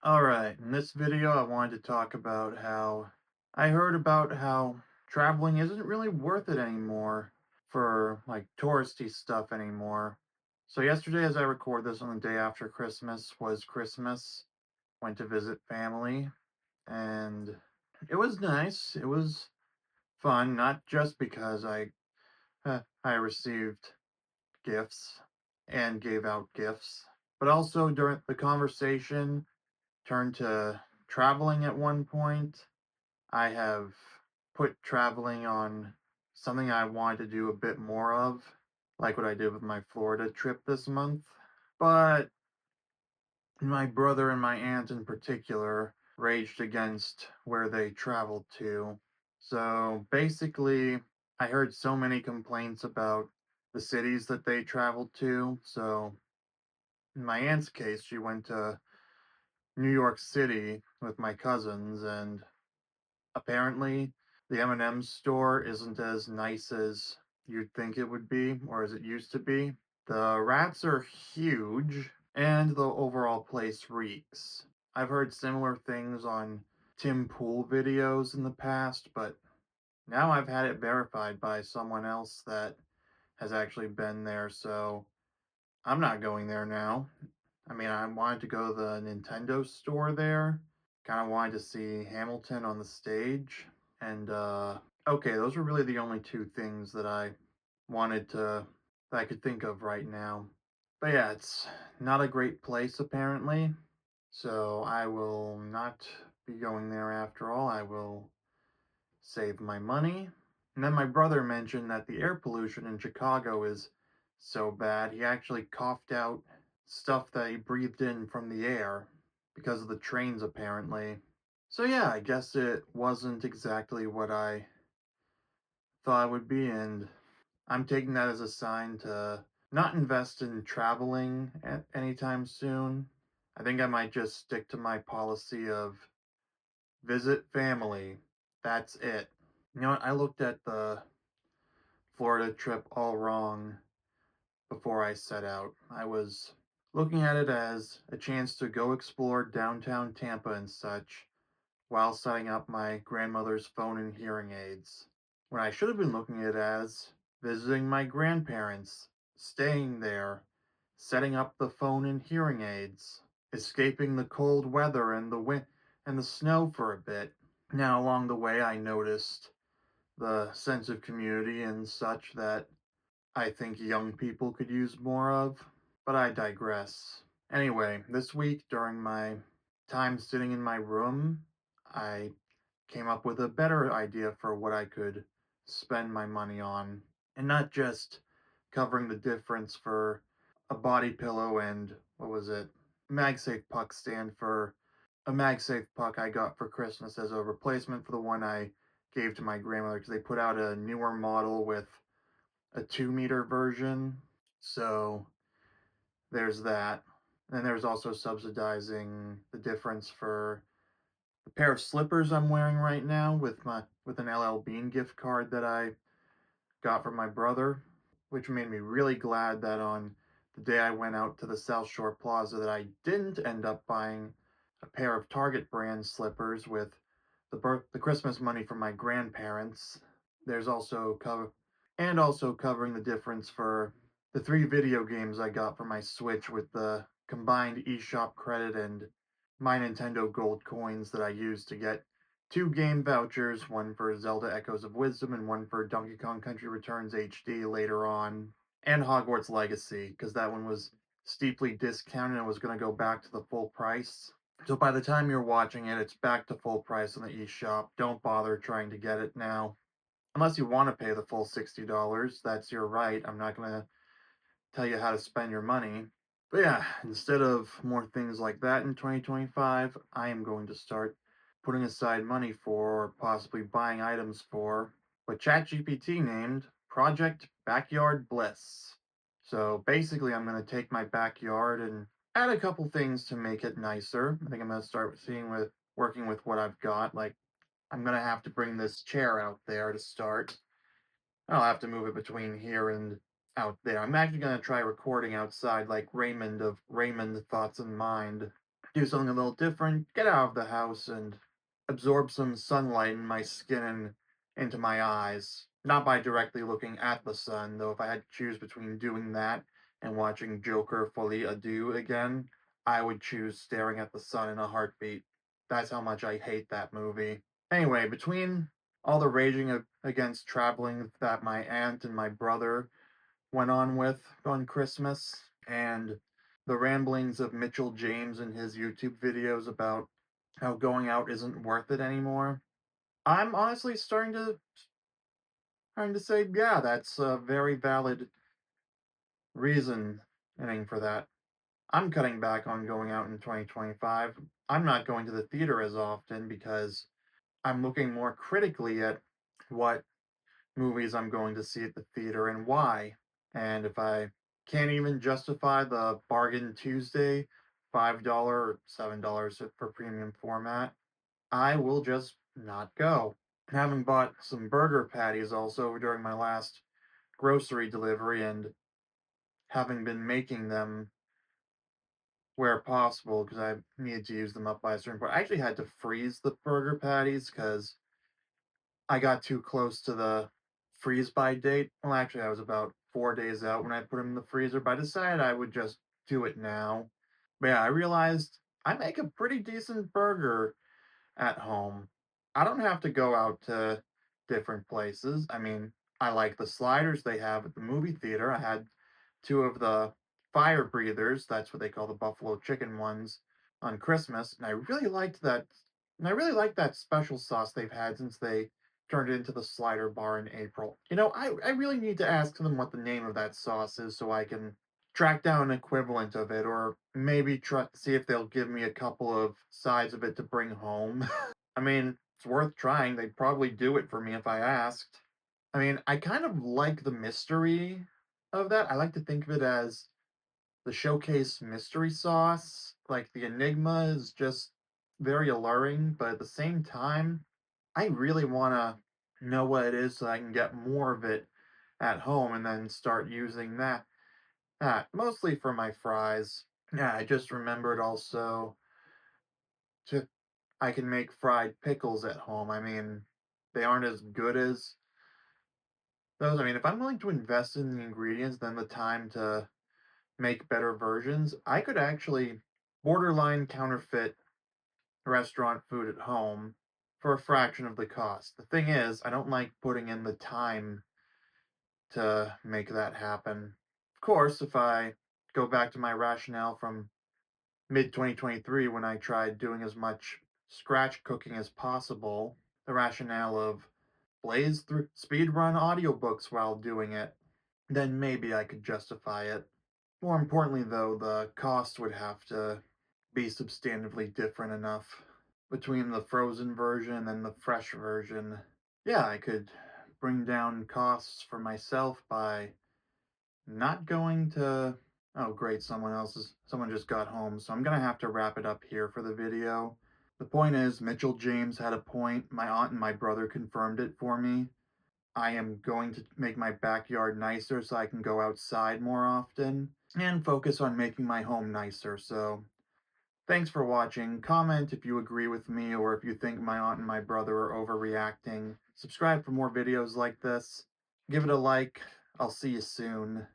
Alright, in this video I wanted to talk about how I heard about how traveling isn't really worth it anymore for like touristy stuff anymore. So yesterday as I record this on the day after Christmas was Christmas, went to visit family and it was nice. It was fun, not just because I received gifts and gave out gifts, but also during the conversation turned to traveling at one point. I have put traveling on something I wanted to do a bit more of, like what I did with my Florida trip this month. But my brother and my aunt in particular raged against where they traveled to. So basically, I heard so many complaints about the cities that they traveled to. So in my aunt's case, she went to New York City with my cousins, and apparently the M&M's store isn't as nice as you'd think it would be or as it used to be. The rats are huge and the overall place reeks. I've heard similar things on Tim Pool videos in the past, but now I've had it verified by someone else that has actually been there, so I'm not going there now. I mean, I wanted to go to the Nintendo store there. Kind of wanted to see Hamilton on the stage. And okay, those were really the only two things that I wanted to that I could think of right now. But yeah, it's not a great place apparently. So I will not be going there after all. I will save my money. And then my brother mentioned that the air pollution in Chicago is so bad, he actually coughed out stuff that he breathed in from the air because of the trains, apparently. So, yeah, I guess it wasn't exactly what I thought it would be, and I'm taking that as a sign to not invest in traveling anytime soon. I think I might just stick to my policy of visit family. That's it. You know what? I looked at the Florida trip all wrong before I set out. I was looking at it as a chance to go explore downtown Tampa and such while setting up my grandmother's phone and hearing aids. When I should have been looking at it as visiting my grandparents, staying there, setting up the phone and hearing aids, escaping the cold weather and the wind and the snow for a bit. Now, along the way, I noticed the sense of community and such that I think young people could use more of, but I digress. Anyway, this week during my time sitting in my room, I came up with a better idea for what I could spend my money on, and not just covering the difference for a body pillow and what was it? MagSafe puck stand for a MagSafe puck I got for Christmas as a replacement for the one I gave to my grandmother because they put out a newer model with a 2 meter version. So there's that. And there's also subsidizing the difference for the pair of slippers I'm wearing right now with an LL Bean gift card that I got from my brother, which made me really glad that on the day I went out to the South Shore Plaza that I didn't end up buying a pair of Target brand slippers with the Christmas money from my grandparents. There's also covering the difference for the 3 video games I got for my Switch with the combined eShop credit and my Nintendo Gold coins that I used to get 2 game vouchers, one for Zelda Echoes of Wisdom and one for Donkey Kong Country Returns HD later on, and Hogwarts Legacy, because that one was steeply discounted and was going to go back to the full price. So by the time you're watching it, it's back to full price on the eShop. Don't bother trying to get it now. Unless you want to pay the full $60, that's your right. I'm not going to tell you how to spend your money. But yeah, instead of more things like that in 2025, I am going to start putting aside money for, or possibly buying items for, what ChatGPT named Project Backyard Bliss. So basically, I'm going to take my backyard and add a couple things to make it nicer. I think I'm going to start working with what I've got. Like, I'm going to have to bring this chair out there to start. I'll have to move it between here and out there. I'm actually going to try recording outside like Raymond of Raymond Thoughts in Mind. do something a little different, get out of the house and absorb some sunlight in my skin and into my eyes. Not by directly looking at the sun, though if I had to choose between doing that and watching Joker Folie à Deux again, I would choose staring at the sun in a heartbeat. That's how much I hate that movie. Anyway, between all the raging against traveling that my aunt and my brother went on with on Christmas, and the ramblings of Mitchell James and his YouTube videos about how going out isn't worth it anymore. I'm honestly starting to say, yeah, that's a very valid reasoning for that. I'm cutting back on going out in 2025. I'm not going to the theater as often because I'm looking more critically at what movies I'm going to see at the theater and why. And if I can't even justify the Bargain Tuesday $5 or $7 for premium format, I will just not go. Having bought some burger patties also during my last grocery delivery and having been making them where possible because I needed to use them up by a certain point. I actually had to freeze the burger patties because I got too close to the freeze by date. Well, actually, I was about 4 days out when I put them in the freezer, but I decided I would just do it now. But yeah, I realized I make a pretty decent burger at home. I don't have to go out to different places. I mean, I like the sliders they have at the movie theater. I had two of the fire breathers, that's what they call the buffalo chicken ones, on Christmas, and I really liked that. And I really like that special sauce they've had since they turned it into the slider bar in April. I really need to ask them what the name of that sauce is so I can track down an equivalent of it, or maybe try to see if they'll give me a couple of sides of it to bring home. I mean, it's worth trying. They'd probably do it for me if I asked. I mean, I kind of like the mystery of that. I like to think of it as the showcase mystery sauce. Like the enigma is just very alluring, but at the same time, I really want to know what it is so I can get more of it at home and then start using that mostly for my fries. Yeah, I just remembered also to I can make fried pickles at home. I mean, they aren't as good as those. I mean, if I'm willing to invest in the ingredients, then the time to make better versions, I could actually borderline counterfeit restaurant food at home for a fraction of the cost. The thing is, I don't like putting in the time to make that happen. Of course, if I go back to my rationale from mid 2023 when I tried doing as much scratch cooking as possible, the rationale of blaze through speedrun audiobooks while doing it, then maybe I could justify it. More importantly, though, the cost would have to be substantively different enough between the frozen version and the fresh version. Yeah, I could bring down costs for myself by not going to. Oh, great, someone just got home, so I'm gonna have to wrap it up here for the video. The point is, Mitchell James had a point. My aunt and my brother confirmed it for me. I am going to make my backyard nicer so I can go outside more often and focus on making my home nicer. So, thanks for watching. Comment if you agree with me or if you think my aunt and my brother are overreacting. Subscribe for more videos like this. Give it a like. I'll see you soon.